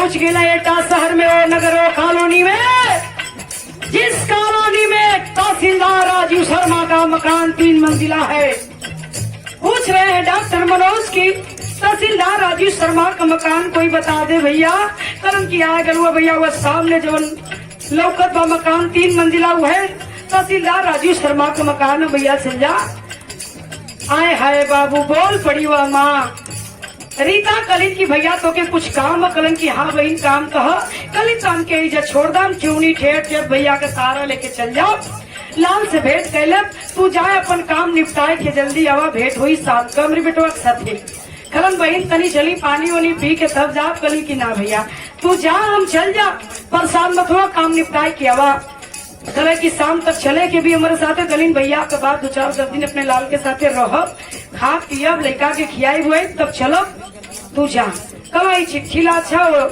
पहुंच गया एटा शहर में, वो नगर, वो कॉलोनी में, जिस कॉलोनी में तहसीलदार राजू शर्मा का मकान 3 मंजिला है। पूछ रहे हैं डॉक्टर मनोज की तहसीलदार राजू शर्मा का मकान कोई बता दे भैया। करम की आया गलुआ भैया, वह सामने जो लौकत बा मकान 3 मंजिला हुआ है, तहसीलदार राजू शर्मा का मकान है भैया, चल जा। आए हाय बाबू, बोल पड़ी वह माँ रीता कलिन की भैया तो के कुछ काम है। कलन की हाँ बहन काम कहा, कलिन काम के इज्जत छोड़ दाम, चूनी ठेठ ठेठ भैया का सारा लेके चल जाओ। लाल से भेंट कैलक, तू जाए अपन काम निपटाए के जल्दी आवा, भेंट हुई शाम का मेरे बेटवा साथे। कलन बहन तनी चली पानी वानी पी के तब जा। कली की ना भैया तू जा, हम चल जा, परेशान मत हुआ, काम निपटाए के आवा। कल की शाम तक चले के भी हमारे साथे। कलीन भैया के बाद 2-4 दिन अपने लाल के साथे रह, खा पिया लड़का के खियाई हुए, तब चलो तू जा। कल आई चिट्ठी ला, अच्छा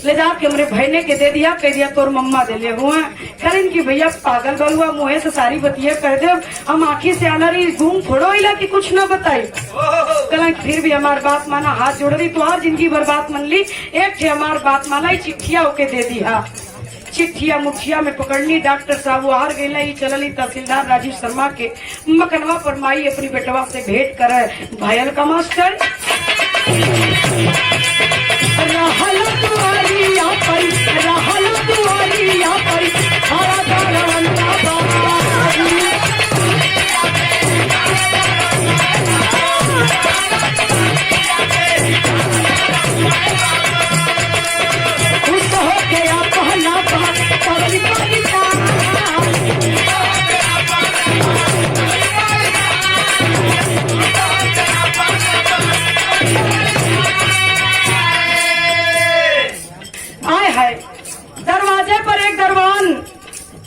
ले जाके हमरे भैने के दे दिया, कह दिया तोर मम्मा दे ले हुआ। करीन की भैया पागल बलुआ, मुँहे से सारी बतिया कह दे, हम आँखी से आना रही घूम फोड़ो इला की कुछ न बताई। कल फिर भी हमार बात माना, हाथ जोड़ रही, तो आज जिंदगी भर बात मन ली, एक थे हमार बात माना, चिट्ठिया होके दे दिया। चिट्ठिया मुठिया में पकड़नी, डॉक्टर साहब वो हार गई, चलली तहसीलदार राजीव शर्मा के मकनवा पर माई अपनी बेटवा से भेंट करे। भयल का मास्टर रहल दुआरी या पर, रहल दुआरी या पर, हरा दरवंदा बारी। खुश हो गया पहला बात, पगली पगीता। आए है दरवाजे पर एक दरबान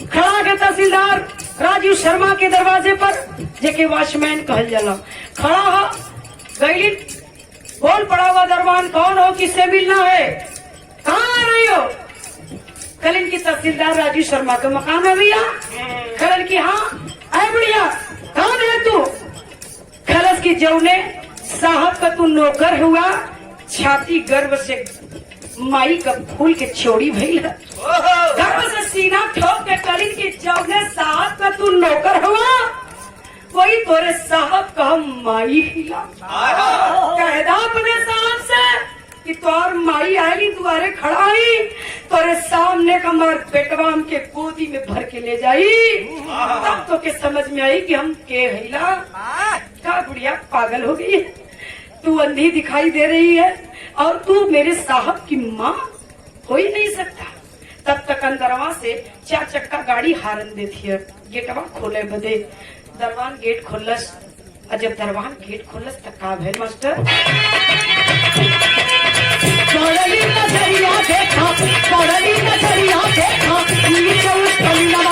खड़ा के, तहसीलदार राजू शर्मा के दरवाजे पर, जेके वॉचमैन कहल जाला, खड़ा हो गई। कौन पड़ा हुआ दरबान, कौन हो, किससे मिलना है, कहाँ आ रही हो? कलिन की तहसीलदार राजू शर्मा का मकान है भैया। खलन की हाँ आए बढ़िया, कहाँ है तू? खलस की जौने साहब का तू नौकर हुआ, छाती गर्व से माई का फूल के चोरी भइल है, गर्व से सीना ठोक के। कलिन की जौने साहब का तू नौकर हुआ, वही तोरे साहब का माई हिला। कहदा अपने साहब से कि तोर माई आयली दुआरे खड़ा ही, तोरे सामने का मार बेटवा के गोदी में भर के ले जाई। तब तो के समझ में आई कि हम के हिला। क्या बुढ़िया पागल हो गई है, तू अंधी दिखाई दे रही है और तू मेरे साहब की माँ हो ही नहीं सकता। तब तक अंदरवा से 4 चक्का गाड़ी हारन देती है, गेटवा खोले बदे। दरवान गेट खोलस, और जब दरवान गेट खोलस तक का भेल मास्टर, पड़ली नजरिया देखा, पड़ली नजरिया देखा, नीचे उस पलिया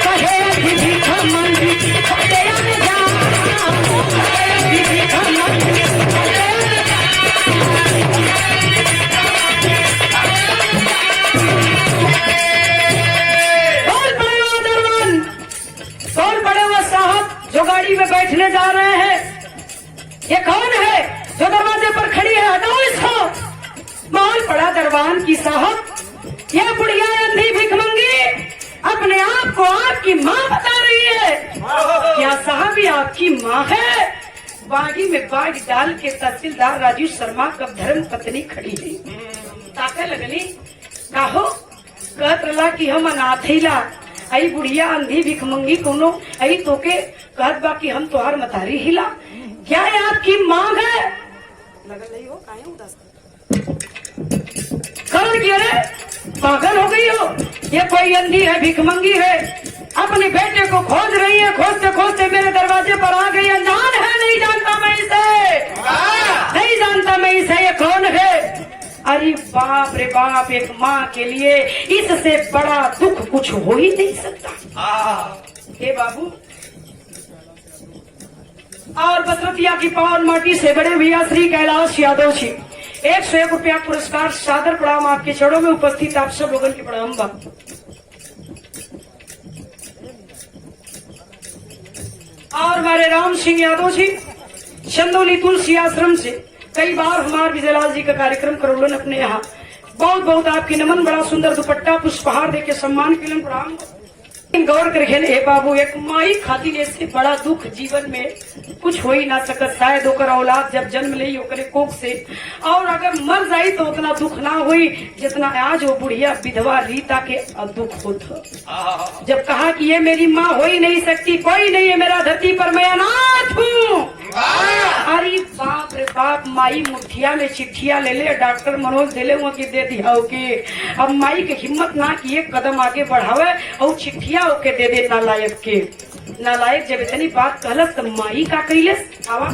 कहे दीदी का मंदी तेरा में जा, दीदी का मंदी जो गाड़ी में बैठने जा रहे हैं। ये कौन है जो दरवाजे पर खड़ी है, हटाओ इसको। माल पड़ा दरबान की साहब, ये बुढ़िया अंधी भिखमंगी अपने आप को आपकी माँ बता रही है। क्या साहब ये आपकी माँ है? बागी में बाग डाल के तहसीलदार राजू शर्मा का धर्म पत्नी खड़ी है, ताके लगली काहो कहत रला कि हम अनाथ हिला। आई बुढ़िया अंधी भिखमंगी कोनो आई तोके कहत बा कि हम तोहार मतारी हिला। क्या है आपकी मांग है? लगल नहीं हो काहे उदास कल की, अरे पागल हो गई हो, ये कोई अंधी है भिखमंगी है, अपने बेटे को खोज रही है, खोजते खोजते मेरे दरवाजे पर आ गई। अनजान है, नहीं जानता मैं इसे, नहीं जानता मैं इसे, ये कौन है? अरे बाप रे बाप, एक माँ के लिए इससे बड़ा दुख कुछ हो ही नहीं सकता। हे बाबू, और बसरतिया की पावन माटी से बड़े भैया श्री कैलाश यादव जी 101 रुपया पुरस्कार सादर प्रणाम आपके चरणों में उपस्थित आप सब लोगों की प्रणाम बा। और हमारे राम सिंह यादव जी चंदौली तुलसी आश्रम से कई बार हमारे विजयलाल जी का कार्यक्रम करोलन अपने यहाँ। बहुत बहुत आपकी नमन, बड़ा सुंदर दुपट्टा पुष्पहार देके सम्मान के लिए प्रणाम। गौर कर खेल हे बाबू, एक माई खातिर ऐसे बड़ा दुख जीवन में कुछ हो ही ना सकत। शायद ओकर औलाद जब जन्म ले ओकरे कोख से, और अगर मर जाई तो उतना दुख ना हुई जितना आज वो बुढ़िया विधवा रीता के दुख होता। जब कहा कि ये मेरी माँ हो ही नहीं सकती, कोई नहीं है मेरा धरती पर, मैं अनाथ हूँ। अरे बाप रे बाप, माई मुठिया में चिट्ठिया ले ले, डॉक्टर मनोज दे ले कि दे दिया के। अब माई के हिम्मत ना कि एक कदम आगे बढ़ावे और चिट्ठिया ओके दे दे नालायक के। नालायक जब इतनी बात कहलस तो माई का कहिलस, आवा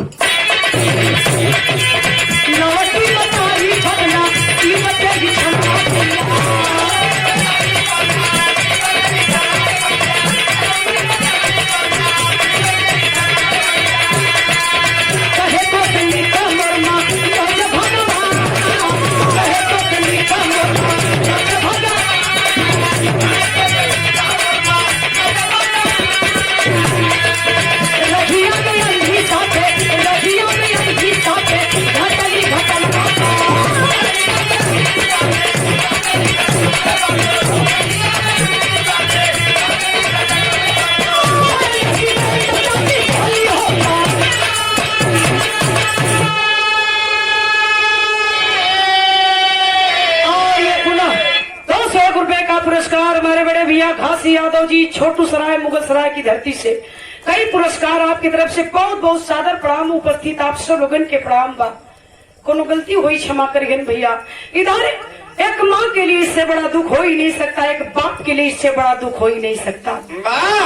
पुरस्कार हमारे बड़े भैया घासी यादव जी छोटू सराय मुगल सराय की धरती से कई पुरस्कार आपकी तरफ से बहुत बहुत सादर प्रणाम। उपस्थित आप सब लोगन के प्रणाम बा। कोनो गलती हुई क्षमा करियन भैया। इधर एक माँ के लिए इससे बड़ा दुख हो ही नहीं सकता, एक बाप के लिए इससे बड़ा दुख हो ही नहीं सकता।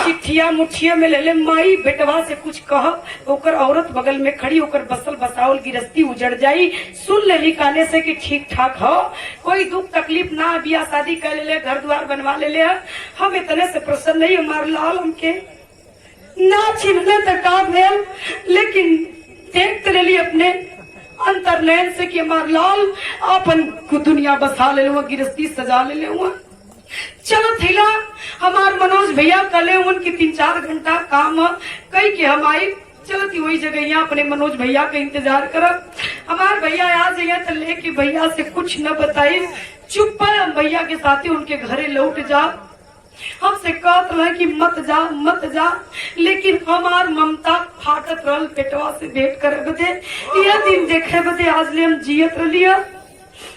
चिट्ठिया मुठिया में ले ले माई बेटवा से कुछ कह, ओकर औरत बगल में खड़ी होकर बसल बसावल गिरस्ती उजड़ जाई। सुन ले निकाले से कि ठीक ठाक हो, कोई दुख तकलीफ ना, बिया शादी कर ले, घर द्वार बनवा ले। हम इतने से प्रसन्न नहीं, हमार लाल हमके ना छिनले तक का भेल, लेकिन देख तो ले अपने अंतरनयन से कि हमार लाल अपन दुनिया बसा ले लूँ, गिरस्ती सजा ले लूँ। चलो थिला हमार मनोज भैया कले उनकी 3-4 घंटा काम कई के हम आई चलती वही जगह यहाँ अपने मनोज भैया का इंतजार करब। हमार भैया आ जाइए तो लेके भैया से कुछ न बताई, चुप पर हम भैया के साथ उनके घरे लौट जा। हमसे कहत रहे कि मत जा, लेकिन हमार ममता फाटत रहल पेटवा से भेंट करे बदे, यह दिन देखे बदे आज ले हम जियत रहिया।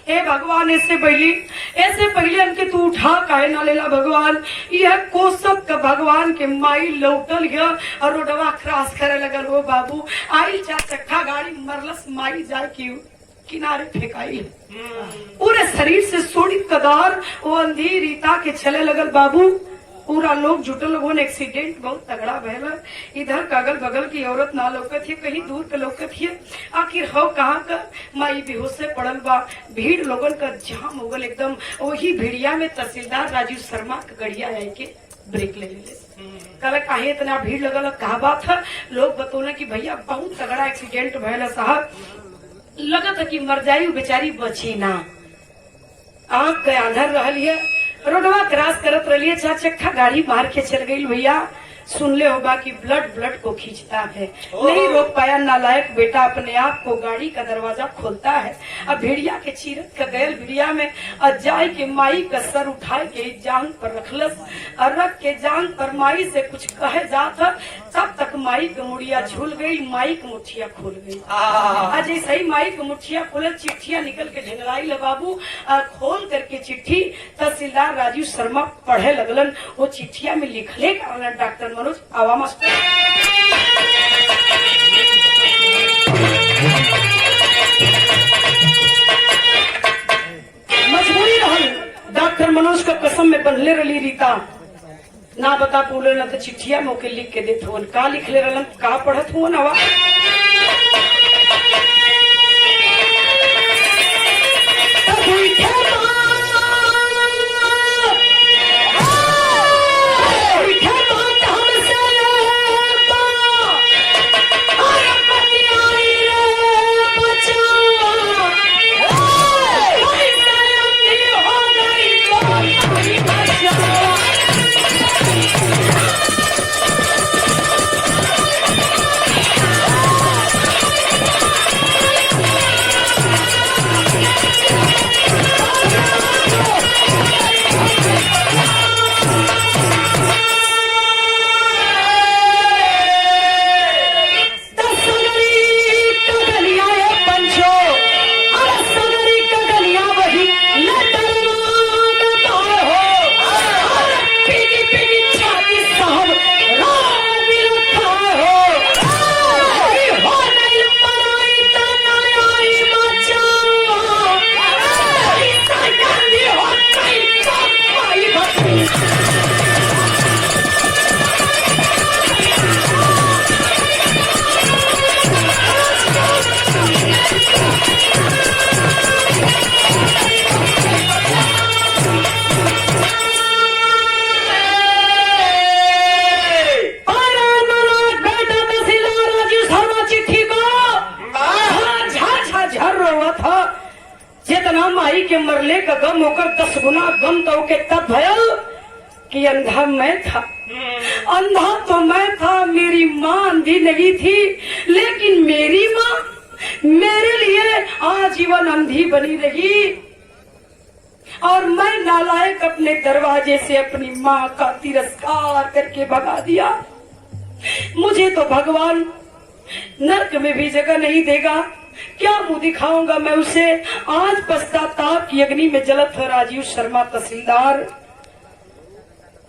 हे भगवान, ऐसे पहले हमके तू उठा काहे ना लेला भगवान। यह कोसक का भगवान के माई लौटल गया और रोडवा क्रॉस करे लगल। हो बाबू आई 4 चक्का गाड़ी मरलस माई जाए की किनारे फेंकाई, पूरे शरीर से सोड़ी कदार वो अंधी रीता के चले लगल। बाबू पूरा लोग जुटल, लोगों ने एक्सीडेंट बहुत तगड़ा भैल। इधर का अगल बगल की औरत ना लौकत है, कहीं दूर के लौकत है। आखिर हो कहाँ का माई बेहोश से पड़ल बा। भीड़ लोगन का जाम हो गल एकदम। वही भीड़िया में तहसीलदार राजू शर्मा का गड़िया आई के ब्रेक ले कल काहे इतना भीड़ लगल, कहा बात है। लोग बतौले कि भैया बहुत तगड़ा एक्सीडेंट भैल साहब, लगत है कि मर जाई बेचारी बची ना। आंख के आंधर रहली है, रोडवा क्रॉस करत रही, 4 चक्का गाड़ी मार के चल गई। भैया सुन ले होगा कि ब्लड को खींचता है, नहीं रोक पाया नालायक बेटा, अपने आप को गाड़ी का दरवाजा खोलता है। अब भेड़िया के चीरत का गैल भेड़िया में अजाई के माई का सर उठाए के जांग पर रखलस और रख के जांग पर माई से कुछ कहे जाता, तब तक माई की मुड़िया झूल गई, माई की मुठिया खोल गई। आज ऐसे ही माई की मुठिया खोल, चिट्ठिया निकल के ढंगलाई ले बाबू। खोल करके चिट्ठी तहसीलदार राजू शर्मा पढ़े लगलन। वो चिट्ठिया में लिखले का डॉक्टर मनोज आवा मास्टर। मजबूरी रहल, डॉक्टर मनोज का कसम में बंधले रही रीता ना बता पूले न तो चिट्ठिया मौके लिख के देत हुन। का लिखले रहलन, का पढ़त हुन आवा। कि अंधा मैं था। अंधा तो मैं था, मेरी माँ अंधी नहीं थी, लेकिन मेरी माँ मेरे लिए आजीवन अंधी बनी रही। और मैं नालायक अपने दरवाजे से अपनी माँ का तिरस्कार करके भगा दिया। मुझे तो भगवान नरक में भी जगह नहीं देगा, क्या मुंह दिखाऊंगा मैं उसे। आज पश्चाताप की अग्नि में जलत है राजीव शर्मा तहसीलदार।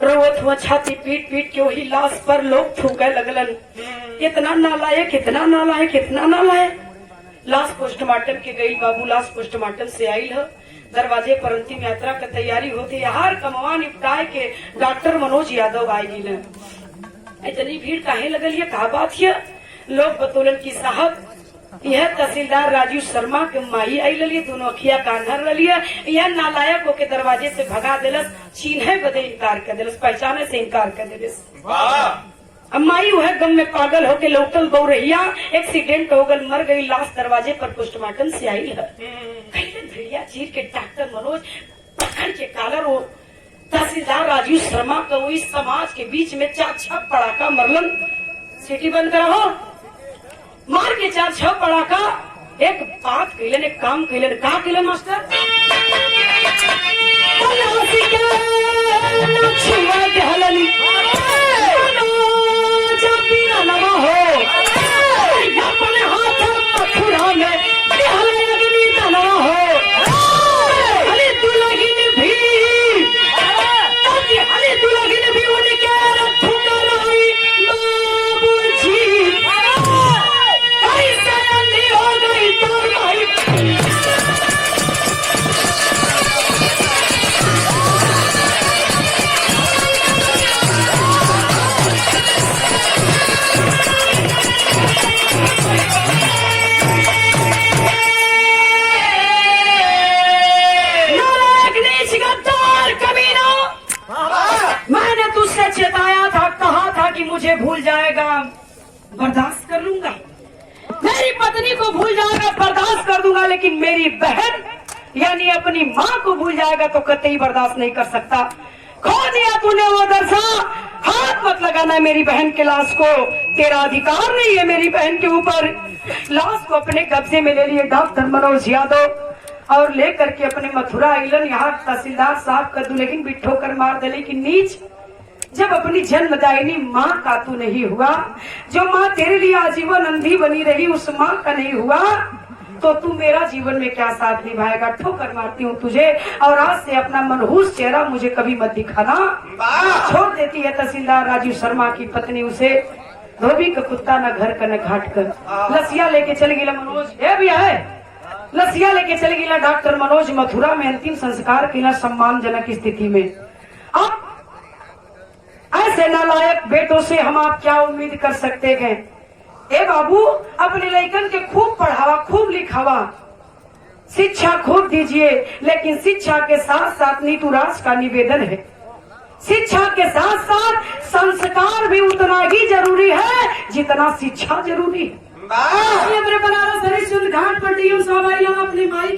रोवत हुआ छाती पीट पीट के वही लाश पर लोग थूके लगलन। इतना नालायक, इतना नालायक, इतना नालायक। लाश पोस्टमार्टम के गई बाबू, लाश पोस्टमार्टम से आई है। दरवाजे पर अंतिम यात्रा की तैयारी होती है। हर कमवा निपटाए के डॉक्टर मनोज यादव आएगी न। इतनी भीड़ काहे लगल है, कहा बात है। लोग बतौलन की साहब यह तहसीलदार राजीव शर्मा के माई आई ललिए, दोनों अखिया कान्हर ललिए। यह नालायक होके दरवाजे से भगा दिलस, चीन्हे बदे इनकार कर दिलस, पहचाने से इनकार कर दिलस। माई वह गम में पागल होके लौटल गौ रहिया, एक्सीडेंट हो गल, मर गई। लाश दरवाजे पर पोस्टमार्टम से आई है। भेड़िया चीर के डॉक्टर मनोज पकड़ के कालर वो तहसीलदार राजीव शर्मा को इस समाज के बीच में 4-6 पड़ाका मरलन। सिटी बंद करा मार के 4-6 पड़ाका। एक बात कैलन, एक काम कैलन। कहा कैलन मास्टर? अपने हाथ मथुरा में चेताया था, कहा था कि मुझे भूल जाएगा, बर्दाश्त कर लूंगा। मेरी पत्नी को भूल जाएगा, बर्दाश्त कर दूंगा, लेकिन मेरी बहन यानी अपनी माँ को भूल जाएगा तो कतई बर्दाश्त नहीं कर सकता। खो दिया तूने वो दरसा, हाथ मत लगाना मेरी बहन के लाश को, तेरा अधिकार नहीं है मेरी बहन के ऊपर। लाश को अपने कब्जे में ले लिए डॉक्टर मनोज यादव और लेकर के अपने मथुरा आइलन। यहाँ तहसीलदार साहब का दुल्हन भी ठोकर मार दले की नीच। जब अपनी जन्मदायिनी माँ का तू नहीं हुआ, जो माँ तेरे लिए आजीवन अंधी बनी रही, उस माँ का नहीं हुआ, तो तू मेरा जीवन में क्या साथ निभाएगा। ठोकर मारती हूँ तुझे और आज से अपना मनहूस चेहरा मुझे कभी मत दिखाना। छोड़ देती है तहसीलदार राजीव शर्मा की पत्नी उसे। धोबी का कुत्ता न घर का न घाट कर। लसिया लेके चले गिला मनोज, ये भी है लसिया लेके चले गिला डॉक्टर मनोज मथुरा में अंतिम संस्कार किला सम्मानजनक स्थिति में। अब ऐसे नालायक बेटों से हम आप क्या उम्मीद कर सकते हैं। ए बाबू, अपने लड़कन के खूब पढ़ावा, खूब लिखावा, शिक्षा खूब दीजिए, लेकिन शिक्षा के साथ साथ नीतू राज का निवेदन है, शिक्षा के साथ साथ संस्कार भी उतना ही जरूरी है जितना शिक्षा जरूरी है। बनारस हरिश्चंद्र घाट पर डी.एम. साहब आई अपनी माई